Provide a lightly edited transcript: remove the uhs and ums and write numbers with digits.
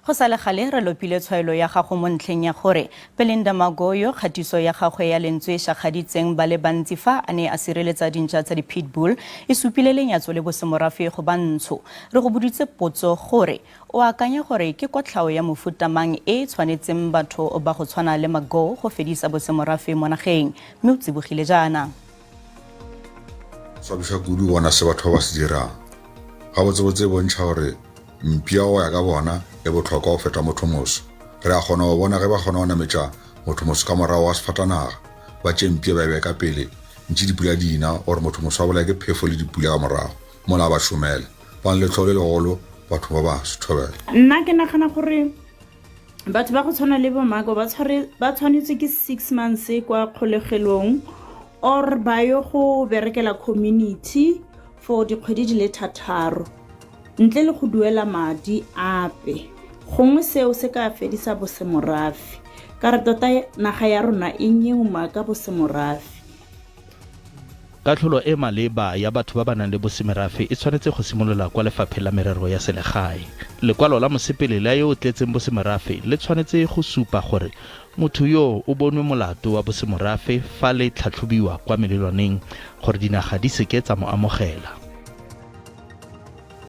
Go sa le gale re lopile tshwaelo ya gago mo ntlheng ya gore Belinda Magoyo kgatiso ya gagwe ya lentswe e shagaditseng ba le bantsi fa a ne a sireletsa dintšha tsa di-pitbull e supile lenyatso le bosemorafe go bantsho. Re go boditse potso gore o akanya gore ke kotlhao ya mofuta mang e tshwanetseng batho ba go tshwana le Magoyo go fedisa bosemorafe mo nageng, mme o tsibogile jaana. Swabisha kudu bona se batho ba se dirang ga botsebotse bontšha gore mpia o ya ka bona e botlhokwa go feta motho moso re a kgona go bona ge ba kgona go nametša motho moso ka morago wa sefatanaga ba tše mpia ba ebe ka pele ntše dipula dina gore motho moso wa bola ke phefo le dipula ka morago mola ba šomele ba le tlhole le legolo batho ba ba se thobela. Nna ke nagana gore batho ba go tshwana le bomago ba tshwanetse ke 6 months kwa kgolegelong or ba yo go berekela community for dikgwedi di le 3 ntle le go duela madi ape gongwe seo se ka fedisa bosemorafe ka re tota naga ya rona e nyeuma ka bosemorafe. Katlholo e maleba ya batho ba ba nang le bosemorafe e tshwanetse go simolola kwa lefapheng la merero ya selegae. Lekwalo la mosepele la yo o tletseng bosemorafe le tshwanetse go supa gore motho yo o bonwe molato wa bosemorafe fa le tlhatlhobiwa kwa melelwaneng gore dinaga di seke tsa mo amogela.